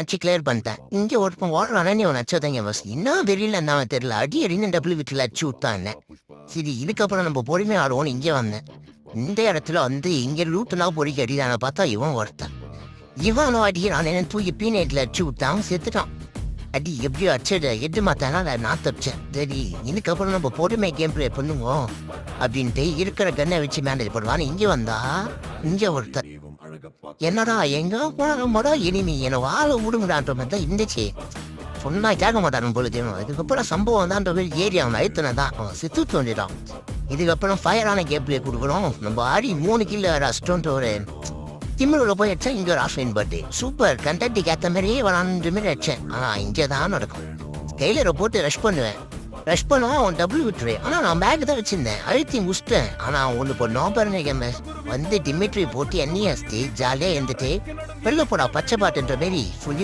அடிச்சு கிளியர் பண்ணிட்டேன். இங்க ஒருத்தன் ஓடுறானே அவன் அடிச்சதாங்க ஃபர்ஸ்ட். என்ன வெளியில இருந்தான் தெரியல. அடி அடின்னு டபுள் வீட்டில் அடிச்சு விட்டான் என்ன. சரி இதுக்கப்புறம் நம்ம பொறுமையாக ஆடுவோம்னு இங்கே வந்தேன். இந்த இடத்துல வந்து இங்கே லூட்டுனா பொறிக்க அடிதான பார்த்தா இவன் ஒருத்தன். இவனும் அடிக்கிறான் என்ன தூக்கி பீனேட்டில் அடிச்சு விட்டான் செத்துட்டான். அடி எப்படியோ அடிச்சது எட்டு மாத்தானா நான் தப்பிச்சேன். சரி இதுக்கப்புறம் நம்ம பொறுமை கேம் பிளே பண்ணுவோம் அப்படின்ட்டு இருக்கிற கண்ணை வச்சு மேனேஜ் பண்ணுவான்னு இங்கே வந்தா இங்கே ஒருத்தர் என்னடா எங்க போனோட இனிமே என்னை வாழ விடுங்கடான்ற மாதிரி தான் இருந்துச்சு. சொன்னா கேட்க மாட்டானு போல தெரியும். இதுக்கப்புறம் சம்பவம் தான் ஏறி அவன் அழுத்தின தான் அவன் சித்து தோண்டிட்டான். இதுக்கப்புறம் ஃபயரான கேம் பிளே கொடுக்குறோம். நம்ம ஆடி 3 கிலோ அஸ்டோன்ட்டு ஒரு திமிழில் போய் அடிச்சேன். இங்கே ஒரு ஆஃப்லைன் பர்த்டே சூப்பர் கண்டக்டுக்கு ஏற்ற மாதிரியே வரான்ற மாதிரி அடிச்சேன். ஆனால் இங்கே தான் நடக்கும். ஸ்கைலரை போட்டு ரஷ் பண்ணுவேன். ரஷ் பண்ணுவான் அவன் டபுள் விட்டுரு. ஆனால் நான் பேக் தான் வச்சிருந்தேன் அழுத்தி முடிச்சிட்டேன். ஆனால் ஒன்று இப்போ நோபர்னு கேமஸ் வந்து டிமிட்ரி போட்டு எண்ணெய் அஸ்தி ஜாலியாக இருந்துட்டு வெளில போடா பச்சை பாட்டுன்ற மாரி சொல்லி